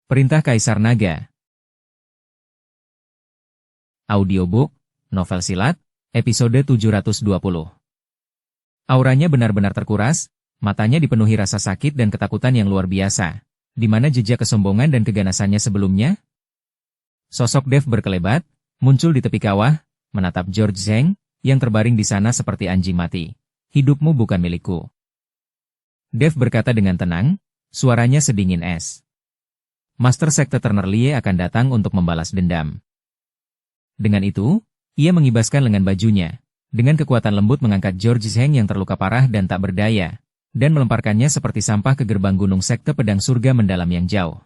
Perintah Kaisar Naga. Audiobook, novel silat, episode 720. Auranya benar-benar terkuras, matanya dipenuhi rasa sakit dan ketakutan yang luar biasa. Di mana jejak kesombongan dan keganasannya sebelumnya? Sosok Dev berkelebat, muncul di tepi kawah, menatap George Zheng, yang terbaring di sana seperti anjing mati. Hidupmu bukan milikku. Dev berkata dengan tenang, suaranya sedingin es. Master Sekte Turner Lie akan datang untuk membalas dendam. Dengan itu, ia mengibaskan lengan bajunya, dengan kekuatan lembut mengangkat George Zheng yang terluka parah dan tak berdaya, dan melemparkannya seperti sampah ke gerbang gunung Sekte Pedang Surga mendalam yang jauh.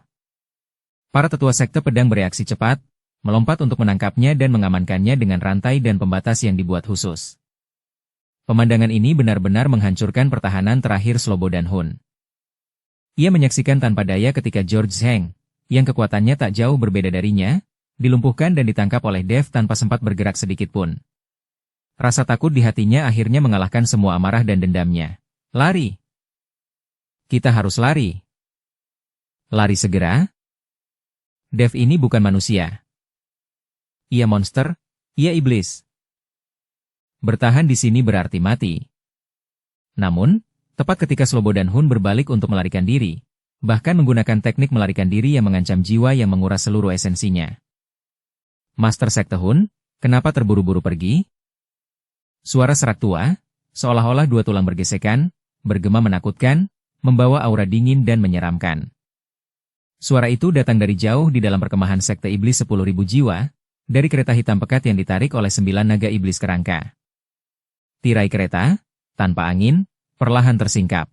Para tetua Sekte Pedang bereaksi cepat, melompat untuk menangkapnya dan mengamankannya dengan rantai dan pembatas yang dibuat khusus. Pemandangan ini benar-benar menghancurkan pertahanan terakhir Slobodan Hun. Ia menyaksikan tanpa daya ketika George Zheng, yang kekuatannya tak jauh berbeda darinya, dilumpuhkan dan ditangkap oleh Dev tanpa sempat bergerak sedikit pun. Rasa takut di hatinya akhirnya mengalahkan semua amarah dan dendamnya. Lari! Kita harus lari! Lari segera? Dev ini bukan manusia. Ia monster, ia iblis. Bertahan di sini berarti mati. Namun, tepat ketika Slobodan Hun berbalik untuk melarikan diri, bahkan menggunakan teknik melarikan diri yang mengancam jiwa yang menguras seluruh esensinya. Master Sekte Hun, kenapa terburu-buru pergi? Suara serak tua, seolah-olah dua tulang bergesekan, bergema menakutkan, membawa aura dingin dan menyeramkan. Suara itu datang dari jauh di dalam perkemahan Sekte Iblis 10.000 jiwa, dari kereta hitam pekat yang ditarik oleh 9 naga iblis kerangka. Tirai kereta, tanpa angin, perlahan tersingkap.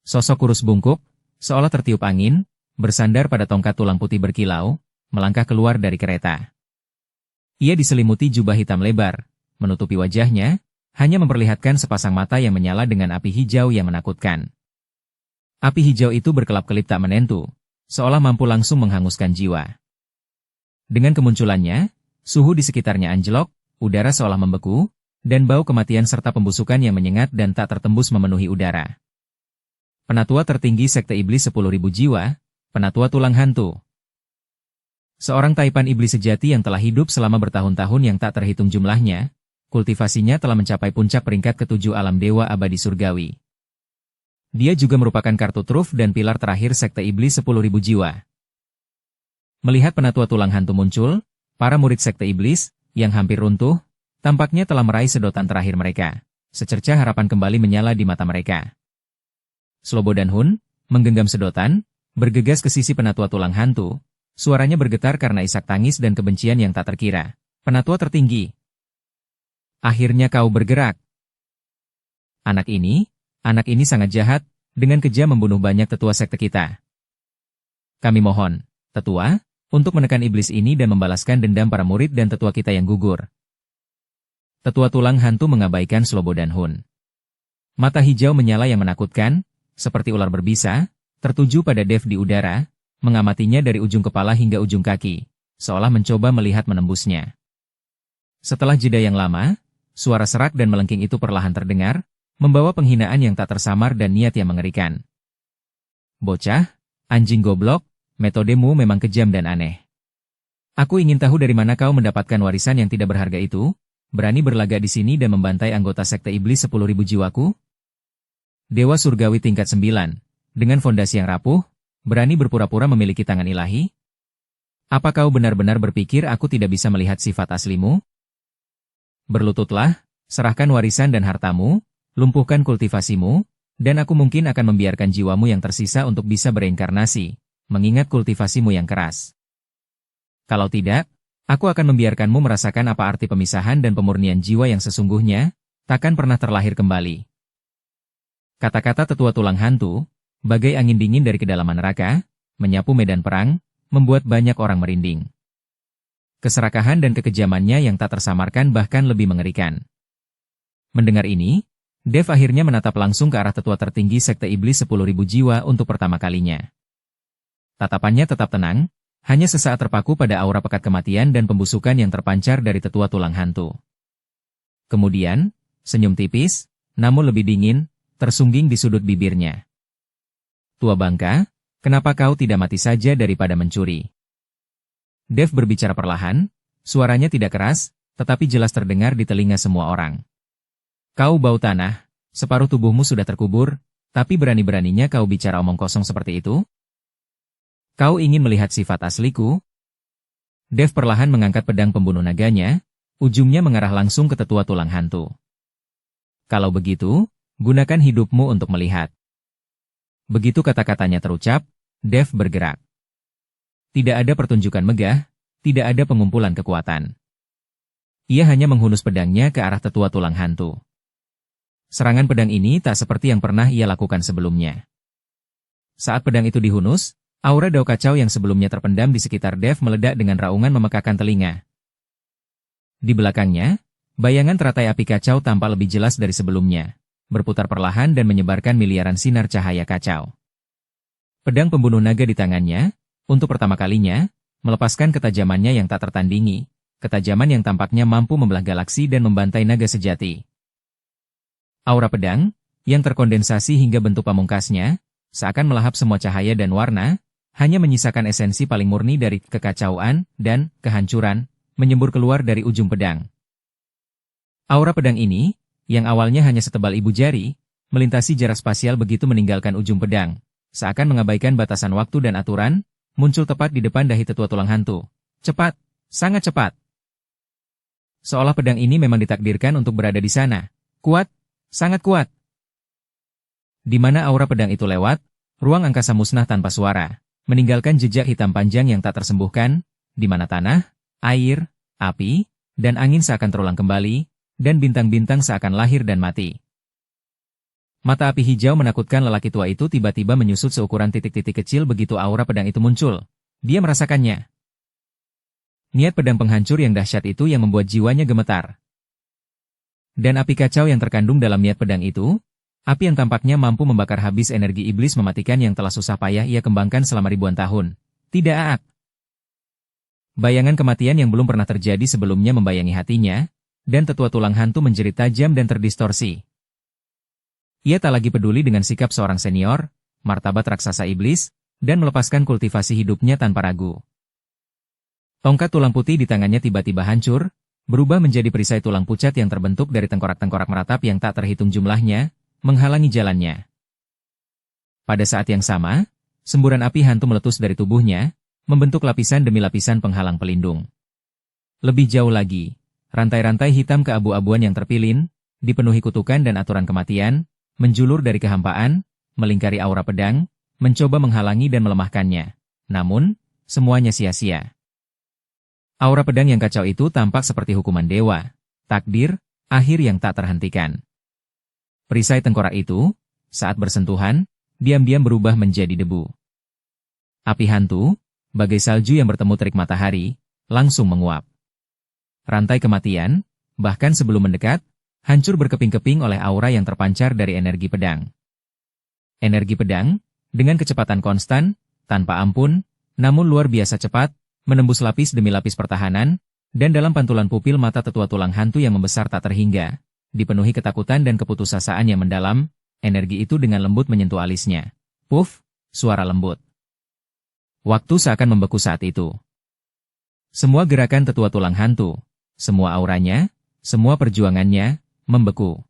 Sosok kurus bungkuk, seolah tertiup angin, bersandar pada tongkat tulang putih berkilau, melangkah keluar dari kereta. Ia diselimuti jubah hitam lebar, menutupi wajahnya, hanya memperlihatkan sepasang mata yang menyala dengan api hijau yang menakutkan. Api hijau itu berkelap-kelip tak menentu, seolah mampu langsung menghanguskan jiwa. Dengan kemunculannya, suhu di sekitarnya anjlok, udara seolah membeku, dan bau kematian serta pembusukan yang menyengat dan tak tertembus memenuhi udara. Penatua tertinggi Sekte Iblis 10.000 jiwa, penatua tulang hantu. Seorang taipan iblis sejati yang telah hidup selama bertahun-tahun yang tak terhitung jumlahnya, kultivasinya telah mencapai puncak peringkat ke-7 alam dewa abadi surgawi. Dia juga merupakan kartu truf dan pilar terakhir Sekte Iblis 10.000 jiwa. Melihat penatua tulang hantu muncul, para murid Sekte Iblis, yang hampir runtuh, tampaknya telah meraih sedotan terakhir mereka. Secercah harapan kembali menyala di mata mereka. Slobodan Hun, menggenggam sedotan, bergegas ke sisi penatua tulang hantu, suaranya bergetar karena isak tangis dan kebencian yang tak terkira. Penatua tertinggi. Akhirnya kau bergerak. Anak ini sangat jahat, dengan kejam membunuh banyak tetua sekte kita. Kami mohon, tetua, untuk menekan iblis ini dan membalaskan dendam para murid dan tetua kita yang gugur. Tetua tulang hantu mengabaikan Slobodan Hun. Mata hijau menyala yang menakutkan, seperti ular berbisa, tertuju pada Dev di udara, mengamatinya dari ujung kepala hingga ujung kaki, seolah mencoba melihat menembusnya. Setelah jeda yang lama, suara serak dan melengking itu perlahan terdengar, membawa penghinaan yang tak tersamar dan niat yang mengerikan. Bocah, anjing goblok, metodemu memang kejam dan aneh. Aku ingin tahu dari mana kau mendapatkan warisan yang tidak berharga itu, berani berlagak di sini dan membantai anggota Sekte Iblis 10.000 jiwaku? Dewa Surgawi tingkat 9, dengan fondasi yang rapuh, berani berpura-pura memiliki tangan ilahi? Apa kau benar-benar berpikir aku tidak bisa melihat sifat aslimu? Berlututlah, serahkan warisan dan hartamu, lumpuhkan kultivasimu, dan aku mungkin akan membiarkan jiwamu yang tersisa untuk bisa bereinkarnasi, mengingat kultivasimu yang keras. Kalau tidak, aku akan membiarkanmu merasakan apa arti pemisahan dan pemurnian jiwa yang sesungguhnya, takkan pernah terlahir kembali. Kata-kata tetua tulang hantu, bagai angin dingin dari kedalaman neraka, menyapu medan perang, membuat banyak orang merinding. Keserakahan dan kekejamannya yang tak tersamarkan bahkan lebih mengerikan. Mendengar ini, Dev akhirnya menatap langsung ke arah tetua tertinggi Sekte Iblis 10.000 jiwa untuk pertama kalinya. Tatapannya tetap tenang, hanya sesaat terpaku pada aura pekat kematian dan pembusukan yang terpancar dari tetua tulang hantu. Kemudian, senyum tipis, namun lebih dingin, tersungging di sudut bibirnya. Tua bangka, Kenapa kau tidak mati saja daripada mencuri? Dev berbicara perlahan, suaranya tidak keras, tetapi jelas terdengar di telinga semua orang. Kau bau tanah, separuh tubuhmu sudah terkubur, tapi berani-beraninya kau bicara omong kosong seperti itu? Kau ingin melihat sifat asliku? Dev perlahan mengangkat pedang pembunuh naganya, ujungnya mengarah langsung ke tetua tulang hantu. Kalau begitu, gunakan hidupmu untuk melihat. Begitu kata-katanya terucap, Dev bergerak. Tidak ada pertunjukan megah, tidak ada pengumpulan kekuatan. Ia hanya menghunus pedangnya ke arah tetua tulang hantu. Serangan pedang ini tak seperti yang pernah ia lakukan sebelumnya. Saat pedang itu dihunus, aura dao kacau yang sebelumnya terpendam di sekitar Dev meledak dengan raungan memekakan telinga. Di belakangnya, bayangan teratai api kacau tampak lebih jelas dari sebelumnya, berputar perlahan dan menyebarkan miliaran sinar cahaya kacau. Pedang pembunuh naga di tangannya, untuk pertama kalinya, melepaskan ketajamannya yang tak tertandingi, ketajaman yang tampaknya mampu membelah galaksi dan membantai naga sejati. Aura pedang, yang terkondensasi hingga bentuk pamungkasnya, seakan melahap semua cahaya dan warna, hanya menyisakan esensi paling murni dari kekacauan dan kehancuran, menyembur keluar dari ujung pedang. Aura pedang ini, yang awalnya hanya setebal ibu jari, melintasi jarak spasial begitu meninggalkan ujung pedang, seakan mengabaikan batasan waktu dan aturan, muncul tepat di depan dahi tetua tulang hantu. Cepat, sangat cepat. Seolah pedang ini memang ditakdirkan untuk berada di sana. Kuat, sangat kuat. Di mana aura pedang itu lewat, ruang angkasa musnah tanpa suara, meninggalkan jejak hitam panjang yang tak tersembuhkan, di mana tanah, air, api, dan angin seakan terulang kembali, dan bintang-bintang seakan lahir dan mati. Mata api hijau menakutkan lelaki tua itu tiba-tiba menyusut seukuran titik-titik kecil begitu aura pedang itu muncul. Dia merasakannya. Niat pedang penghancur yang dahsyat itu yang membuat jiwanya gemetar. Dan api kacau yang terkandung dalam niat pedang itu, api yang tampaknya mampu membakar habis energi iblis mematikan yang telah susah payah ia kembangkan selama ribuan tahun. Tidak aak. Bayangan kematian yang belum pernah terjadi sebelumnya membayangi hatinya, dan tetua tulang hantu menjerit tajam dan terdistorsi. Ia tak lagi peduli dengan sikap seorang senior, martabat raksasa iblis, dan melepaskan kultivasi hidupnya tanpa ragu. Tongkat tulang putih di tangannya tiba-tiba hancur, berubah menjadi perisai tulang pucat yang terbentuk dari tengkorak-tengkorak meratap yang tak terhitung jumlahnya, menghalangi jalannya. Pada saat yang sama, semburan api hantu meletus dari tubuhnya, membentuk lapisan demi lapisan penghalang pelindung. Lebih jauh lagi, rantai-rantai hitam keabu-abuan yang terpilin, dipenuhi kutukan dan aturan kematian, menjulur dari kehampaan, melingkari aura pedang, mencoba menghalangi dan melemahkannya. Namun, semuanya sia-sia. Aura pedang yang kacau itu tampak seperti hukuman dewa, takdir, akhir yang tak terhentikan. Perisai tengkorak itu, saat bersentuhan, diam-diam berubah menjadi debu. Api hantu, bagai salju yang bertemu terik matahari, langsung menguap. Rantai kematian, bahkan sebelum mendekat, hancur berkeping-keping oleh aura yang terpancar dari energi pedang. Energi pedang, dengan kecepatan konstan, tanpa ampun, namun luar biasa cepat, menembus lapis demi lapis pertahanan, dan dalam pantulan pupil mata tetua tulang hantu yang membesar tak terhingga, dipenuhi ketakutan dan keputusasaan yang mendalam, energi itu dengan lembut menyentuh alisnya. Puff, suara lembut. Waktu seakan membeku saat itu. Semua gerakan tetua tulang hantu, semua auranya, semua perjuangannya, membeku.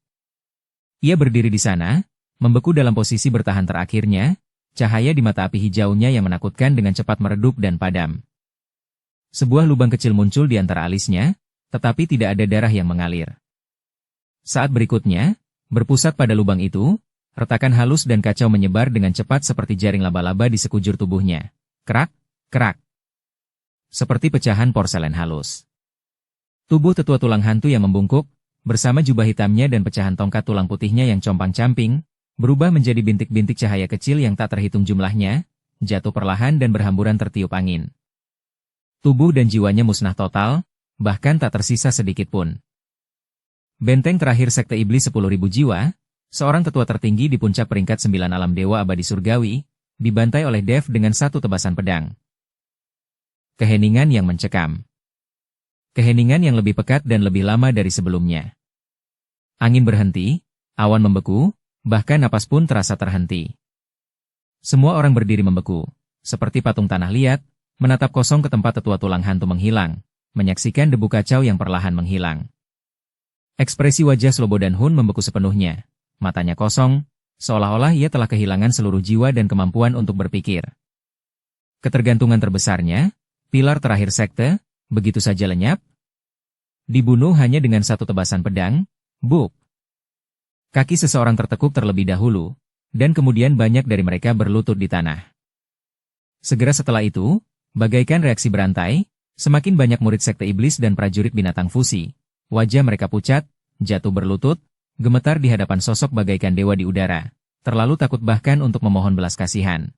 Ia berdiri di sana, membeku dalam posisi bertahan terakhirnya, cahaya di mata api hijaunya yang menakutkan dengan cepat meredup dan padam. Sebuah lubang kecil muncul di antara alisnya, tetapi tidak ada darah yang mengalir. Saat berikutnya, berpusat pada lubang itu, retakan halus dan kacau menyebar dengan cepat seperti jaring laba-laba di sekujur tubuhnya. Kerak, kerak. Seperti pecahan porselen halus. Tubuh tetua tulang hantu yang membungkuk, bersama jubah hitamnya dan pecahan tongkat tulang putihnya yang compang-camping, berubah menjadi bintik-bintik cahaya kecil yang tak terhitung jumlahnya, jatuh perlahan dan berhamburan tertiup angin. Tubuh dan jiwanya musnah total, bahkan tak tersisa sedikit pun. Benteng terakhir Sekte Iblis 10.000 jiwa, seorang tetua tertinggi di puncak peringkat 9 alam dewa abadi surgawi, dibantai oleh Dev dengan satu tebasan pedang. Keheningan yang mencekam. Keheningan yang lebih pekat dan lebih lama dari sebelumnya. Angin berhenti, awan membeku, bahkan napas pun terasa terhenti. Semua orang berdiri membeku, seperti patung tanah liat, menatap kosong ke tempat tetua tulang hantu menghilang, menyaksikan debu kacau yang perlahan menghilang. Ekspresi wajah Slobodan Hun membeku sepenuhnya, matanya kosong, seolah-olah ia telah kehilangan seluruh jiwa dan kemampuan untuk berpikir. Ketergantungan terbesarnya, pilar terakhir sekte, begitu saja lenyap. Dibunuh hanya dengan satu tebasan pedang, buk. Kaki seseorang tertekuk terlebih dahulu, dan kemudian banyak dari mereka berlutut di tanah. Segera setelah itu, bagaikan reaksi berantai, semakin banyak murid sekte iblis dan prajurit binatang fusi. Wajah mereka pucat, jatuh berlutut, gemetar di hadapan sosok bagaikan dewa di udara, terlalu takut bahkan untuk memohon belas kasihan.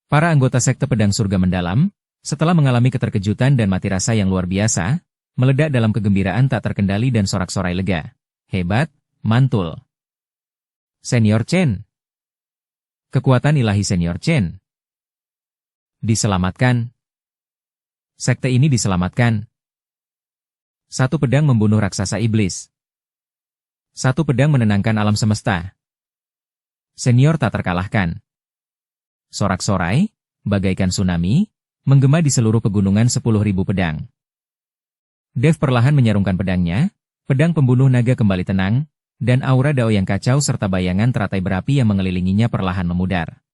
Para anggota sekte pedang surga mendalam, setelah mengalami keterkejutan dan mati rasa yang luar biasa, meledak dalam kegembiraan tak terkendali dan sorak-sorai lega. Hebat, mantul. Senior Chen. Kekuatan ilahi Senior Chen. Diselamatkan. Sekte ini diselamatkan. Satu pedang membunuh raksasa iblis. Satu pedang menenangkan alam semesta. Senior tak terkalahkan. Sorak-sorai, bagaikan tsunami, menggema di seluruh pegunungan 10.000 pedang. Dev perlahan menyarungkan pedangnya, pedang pembunuh naga kembali tenang, dan aura dao yang kacau serta bayangan teratai berapi yang mengelilinginya perlahan memudar.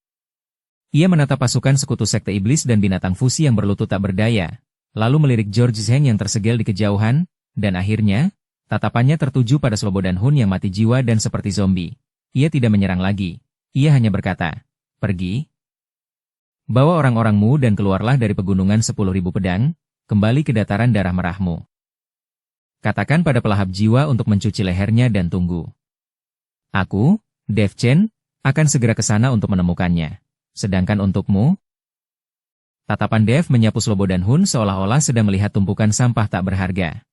Ia menatap pasukan sekutu sekte iblis dan binatang fusi yang berlutut tak berdaya, lalu melirik George Zheng yang tersegel di kejauhan, dan akhirnya, tatapannya tertuju pada Slobodan Hun yang mati jiwa dan seperti zombie. Ia tidak menyerang lagi, ia hanya berkata, "Pergi. Bawa orang-orangmu dan keluarlah dari pegunungan 10.000 pedang, kembali ke dataran darah merahmu. Katakan pada pelahap jiwa untuk mencuci lehernya dan tunggu. Aku, Dev Chen, akan segera ke sana untuk menemukannya. Sedangkan untukmu?" Tatapan Dev menyapu Slobodan Hun seolah-olah sedang melihat tumpukan sampah tak berharga.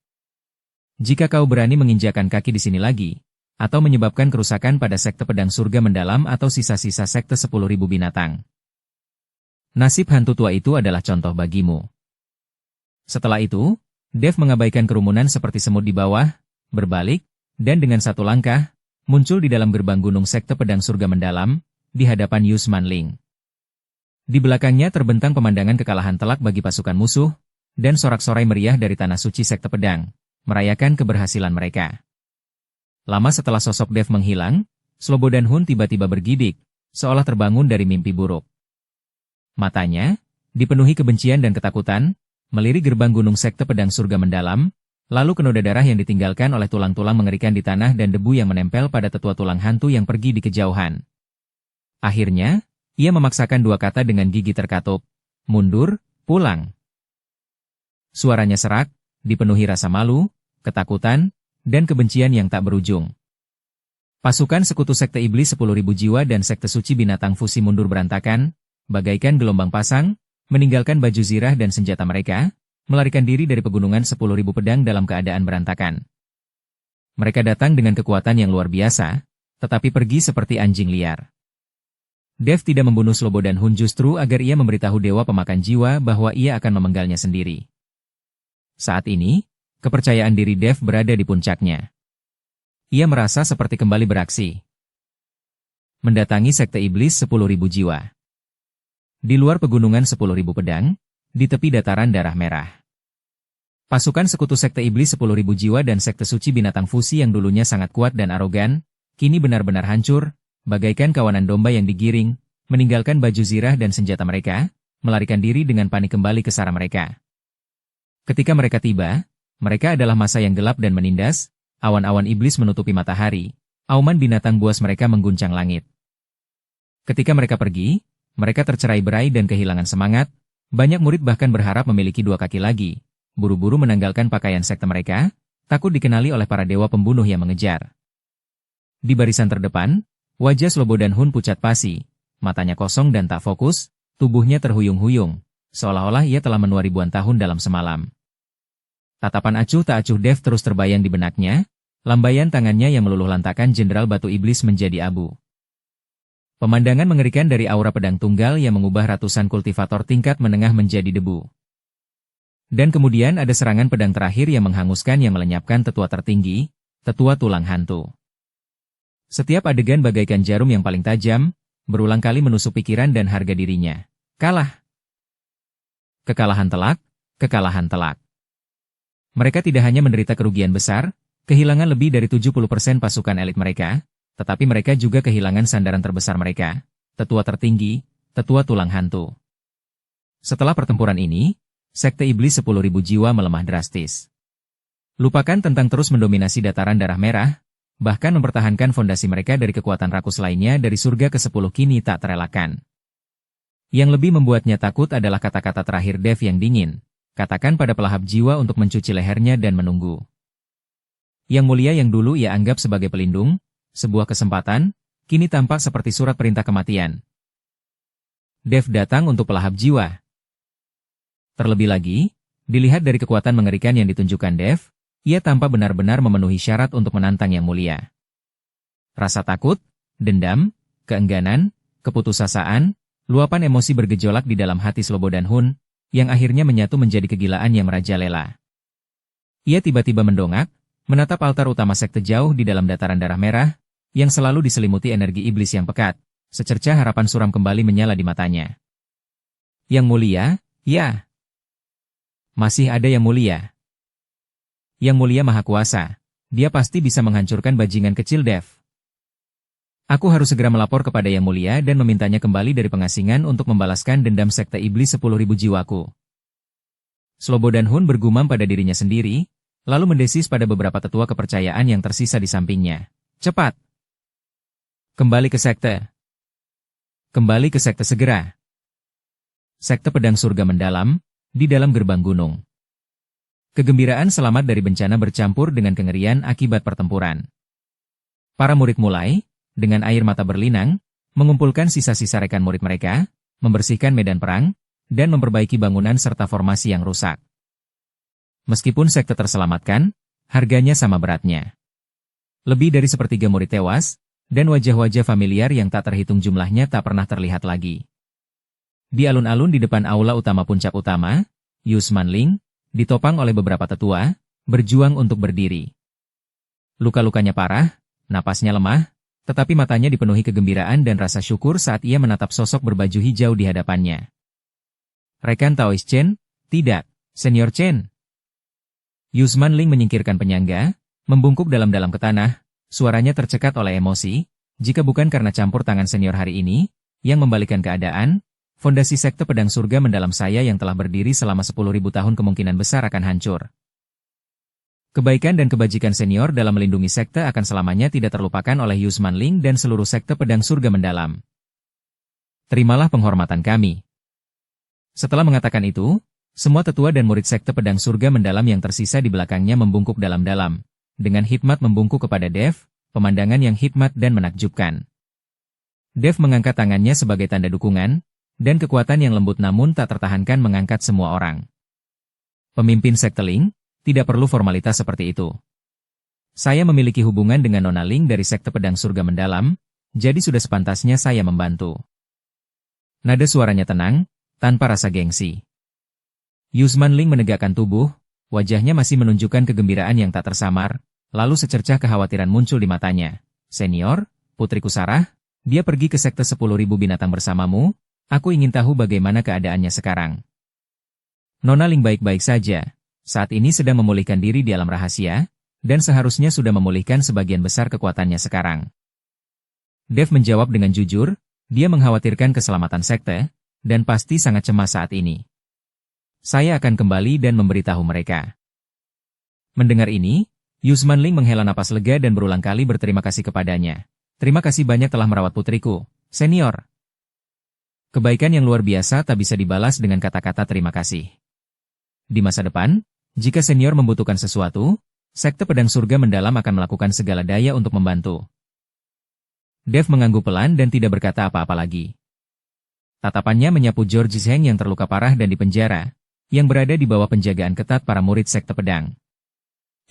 "Jika kau berani menginjakan kaki di sini lagi, atau menyebabkan kerusakan pada sekte pedang surga mendalam atau sisa-sisa sekte 10.000 binatang. Nasib hantu tua itu adalah contoh bagimu." Setelah itu, Dev mengabaikan kerumunan seperti semut di bawah, berbalik, dan dengan satu langkah, muncul di dalam gerbang gunung sekte pedang surga mendalam, di hadapan Yusman Ling. Di belakangnya terbentang pemandangan kekalahan telak bagi pasukan musuh, dan sorak-sorai meriah dari tanah suci sekte pedang, merayakan keberhasilan mereka. Lama setelah sosok Dev menghilang, Slobodan Hun tiba-tiba bergidik, seolah terbangun dari mimpi buruk. Matanya, dipenuhi kebencian dan ketakutan, melirik gerbang gunung sekte pedang surga mendalam, lalu ke noda darah yang ditinggalkan oleh tulang-tulang mengerikan di tanah dan debu yang menempel pada tetua tulang hantu yang pergi di kejauhan. Akhirnya, ia memaksakan dua kata dengan gigi terkatup, "Mundur, pulang." Suaranya serak, dipenuhi rasa malu, ketakutan, dan kebencian yang tak berujung. Pasukan sekutu sekte iblis 10.000 jiwa dan sekte suci binatang fusi mundur berantakan, bagaikan gelombang pasang, meninggalkan baju zirah dan senjata mereka, melarikan diri dari pegunungan 10.000 pedang dalam keadaan berantakan. Mereka datang dengan kekuatan yang luar biasa, tetapi pergi seperti anjing liar. Dev tidak membunuh Slobodan Hun justru agar ia memberitahu dewa pemakan jiwa bahwa ia akan memenggalnya sendiri. Saat ini, kepercayaan diri Dev berada di puncaknya. Ia merasa seperti kembali beraksi. Mendatangi sekte iblis 10.000 jiwa. Di luar pegunungan 10.000 pedang, di tepi dataran darah merah. Pasukan sekutu sekte iblis 10.000 jiwa dan sekte suci binatang fusi yang dulunya sangat kuat dan arogan, kini benar-benar hancur, bagaikan kawanan domba yang digiring, meninggalkan baju zirah dan senjata mereka, melarikan diri dengan panik kembali ke sarang mereka. Ketika mereka tiba, mereka adalah masa yang gelap dan menindas, awan-awan iblis menutupi matahari, auman binatang buas mereka mengguncang langit. Ketika mereka pergi, mereka tercerai-berai dan kehilangan semangat, banyak murid bahkan berharap memiliki dua kaki lagi, buru-buru menanggalkan pakaian sekte mereka, takut dikenali oleh para dewa pembunuh yang mengejar. Di barisan terdepan, wajah Slobodan Hun pucat pasi, matanya kosong dan tak fokus, tubuhnya terhuyung-huyung, seolah-olah ia telah menua ribuan tahun dalam semalam. Tatapan acuh tak acuh Dev terus terbayang di benaknya, lambaian tangannya yang meluluh lantakan Jenderal Batu Iblis menjadi abu. Pemandangan mengerikan dari aura pedang tunggal yang mengubah ratusan kultivator tingkat menengah menjadi debu. Dan kemudian ada serangan pedang terakhir yang menghanguskan yang melenyapkan tetua tertinggi, tetua tulang hantu. Setiap adegan bagaikan jarum yang paling tajam, berulang kali menusuk pikiran dan harga dirinya. Kalah. Kekalahan telak, kekalahan telak. Mereka tidak hanya menderita kerugian besar, kehilangan lebih dari 70% pasukan elit mereka, tetapi mereka juga kehilangan sandaran terbesar mereka, tetua tertinggi, tetua tulang hantu. Setelah pertempuran ini, Sekte Iblis 10.000 jiwa melemah drastis. Lupakan tentang terus mendominasi dataran darah merah, bahkan mempertahankan fondasi mereka dari kekuatan rakus lainnya dari surga ke-10 kini tak terelakkan. Yang lebih membuatnya takut adalah kata-kata terakhir Dev yang dingin, katakan pada pelahap jiwa untuk mencuci lehernya dan menunggu. Yang mulia yang dulu ia anggap sebagai pelindung, sebuah kesempatan, kini tampak seperti surat perintah kematian. Dev datang untuk pelahap jiwa. Terlebih lagi, dilihat dari kekuatan mengerikan yang ditunjukkan Dev, ia tampak benar-benar memenuhi syarat untuk menantang Yang Mulia. Rasa takut, dendam, keengganan, keputusasaan, luapan emosi bergejolak di dalam hati Slobodan Hun, yang akhirnya menyatu menjadi kegilaan yang merajalela. Ia tiba-tiba mendongak, menatap altar utama sekte jauh di dalam dataran darah merah, yang selalu diselimuti energi iblis yang pekat, secercah harapan suram kembali menyala di matanya. Yang Mulia, ya. Masih ada Yang Mulia. Yang Mulia Maha Kuasa, dia pasti bisa menghancurkan bajingan kecil Dev. Aku harus segera melapor kepada Yang Mulia dan memintanya kembali dari pengasingan untuk membalaskan dendam sekte iblis 10.000 jiwaku. Slobodan Hun bergumam pada dirinya sendiri, lalu mendesis pada beberapa tetua kepercayaan yang tersisa di sampingnya. Cepat! Kembali ke sekte. Kembali ke sekte segera. Sekte Pedang Surga mendalam, di dalam gerbang gunung. Kegembiraan selamat dari bencana bercampur dengan kengerian akibat pertempuran. Para murid mulai, dengan air mata berlinang, mengumpulkan sisa-sisa rekan murid mereka, membersihkan medan perang, dan memperbaiki bangunan serta formasi yang rusak. Meskipun sekte terselamatkan, harganya sama beratnya. Lebih dari sepertiga murid tewas, dan wajah-wajah familiar yang tak terhitung jumlahnya tak pernah terlihat lagi. Di alun-alun di depan aula utama puncak utama, Yusman Ling, ditopang oleh beberapa tetua, berjuang untuk berdiri. Luka-lukanya parah, napasnya lemah, tetapi matanya dipenuhi kegembiraan dan rasa syukur saat ia menatap sosok berbaju hijau di hadapannya. Rekan Taois Chen, tidak, Senior Chen. Yusman Ling menyingkirkan penyangga, membungkuk dalam-dalam ke tanah, suaranya tercekat oleh emosi, jika bukan karena campur tangan senior hari ini, yang membalikkan keadaan, fondasi sekte pedang surga mendalam saya yang telah berdiri selama 10.000 tahun kemungkinan besar akan hancur. Kebaikan dan kebajikan senior dalam melindungi sekte akan selamanya tidak terlupakan oleh Yusman Ling dan seluruh sekte pedang surga mendalam. Terimalah penghormatan kami. Setelah mengatakan itu, semua tetua dan murid sekte pedang surga mendalam yang tersisa di belakangnya membungkuk dalam-dalam, dengan hikmat membungkuk kepada Dev, pemandangan yang hikmat dan menakjubkan. Dev mengangkat tangannya sebagai tanda dukungan, dan kekuatan yang lembut namun tak tertahankan mengangkat semua orang. Pemimpin sekte Ling, tidak perlu formalitas seperti itu. Saya memiliki hubungan dengan Nona Ling dari sekte pedang surga mendalam, jadi sudah sepantasnya saya membantu. Nada suaranya tenang, tanpa rasa gengsi. Yusman Ling menegakkan tubuh, wajahnya masih menunjukkan kegembiraan yang tak tersamar, lalu secercah kekhawatiran muncul di matanya. Senior, putriku Sarah, dia pergi ke sekte 10.000 binatang bersamamu. Aku ingin tahu bagaimana keadaannya sekarang. Nona Ling baik-baik saja, saat ini sedang memulihkan diri di alam rahasia, dan seharusnya sudah memulihkan sebagian besar kekuatannya sekarang. Dev menjawab dengan jujur, dia mengkhawatirkan keselamatan sekte, dan pasti sangat cemas saat ini. Saya akan kembali dan memberitahu mereka. Mendengar ini, Yusman Ling menghela napas lega dan berulang kali berterima kasih kepadanya. Terima kasih banyak telah merawat putriku, senior. Kebaikan yang luar biasa tak bisa dibalas dengan kata-kata terima kasih. Di masa depan, jika senior membutuhkan sesuatu, sekte pedang surga mendalam akan melakukan segala daya untuk membantu. Dev mengangguk pelan dan tidak berkata apa-apa lagi. Tatapannya menyapu George Zheng yang terluka parah dan dipenjara, yang berada di bawah penjagaan ketat para murid sekte pedang.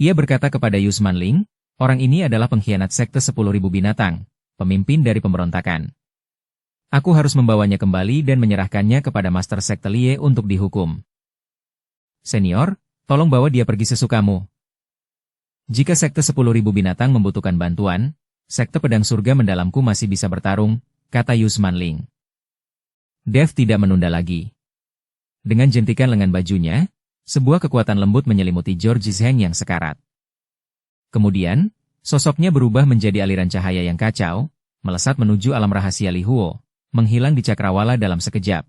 Ia berkata kepada Yusman Ling, orang ini adalah pengkhianat sekte 10.000 binatang, pemimpin dari pemberontakan. Aku harus membawanya kembali dan menyerahkannya kepada Master Sekte Lie untuk dihukum. Senior, tolong bawa dia pergi sesukamu. Jika sekte 10.000 binatang membutuhkan bantuan, sekte pedang surga mendalamku masih bisa bertarung, kata Yusman Ling. Dev tidak menunda lagi. Dengan jentikan lengan bajunya, sebuah kekuatan lembut menyelimuti George Zheng yang sekarat. Kemudian, sosoknya berubah menjadi aliran cahaya yang kacau, melesat menuju alam rahasia Li Huo, menghilang di cakrawala dalam sekejap.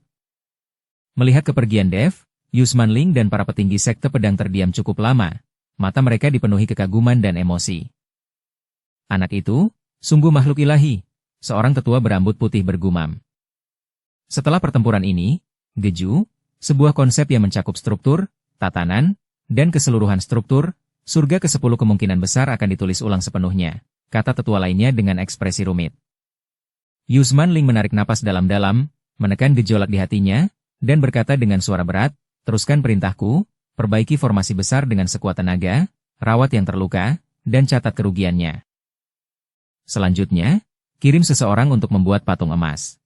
Melihat kepergian Dev, Yusman Ling dan para petinggi sekte pedang terdiam cukup lama, mata mereka dipenuhi kekaguman dan emosi. Anak itu, sungguh makhluk ilahi, seorang tetua berambut putih bergumam. Setelah pertempuran ini, Geju, sebuah konsep yang mencakup struktur, tatanan, dan keseluruhan struktur, surga ke-10 kemungkinan besar akan ditulis ulang sepenuhnya, kata tetua lainnya dengan ekspresi rumit. Yusman Ling menarik napas dalam-dalam, menekan gejolak di hatinya, dan berkata dengan suara berat, teruskan perintahku, perbaiki formasi besar dengan sekuat tenaga, rawat yang terluka, dan catat kerugiannya. Selanjutnya, kirim seseorang untuk membuat patung emas.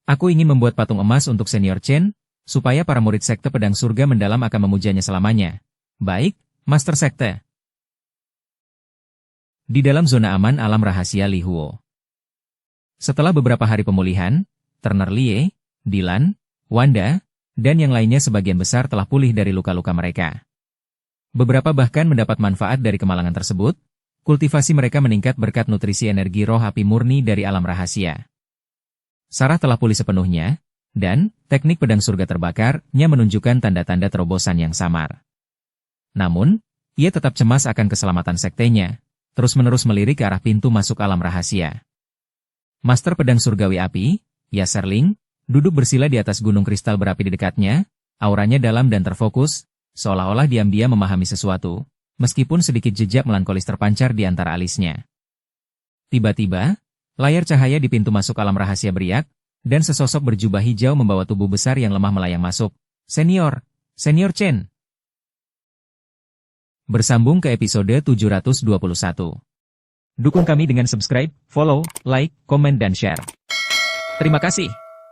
Aku ingin membuat patung emas untuk Senior Chen, supaya para murid sekte pedang surga mendalam akan memujanya selamanya. Baik, Master Sekte. Di dalam zona aman alam rahasia Li Huo. Setelah beberapa hari pemulihan, Turner Lie, Dylan, Wanda, dan yang lainnya sebagian besar telah pulih dari luka-luka mereka. Beberapa bahkan mendapat manfaat dari kemalangan tersebut. Kultivasi mereka meningkat berkat nutrisi energi roh api murni dari alam rahasia. Sarah telah pulih sepenuhnya, dan teknik pedang surga terbakarnya menunjukkan tanda-tanda terobosan yang samar. Namun, ia tetap cemas akan keselamatan sektenya, terus-menerus melirik ke arah pintu masuk alam rahasia. Master pedang surgawi api, Yasser Ling, duduk bersila di atas gunung kristal berapi di dekatnya, auranya dalam dan terfokus, seolah-olah diam-diam memahami sesuatu. Meskipun sedikit jejak melankolis terpancar di antara alisnya. Tiba-tiba, layar cahaya di pintu masuk alam rahasia beriak, dan sesosok berjubah hijau membawa tubuh besar yang lemah melayang masuk. Senior Chen. Bersambung ke episode 721. Dukung kami dengan subscribe, follow, like, komen dan share. Terima kasih.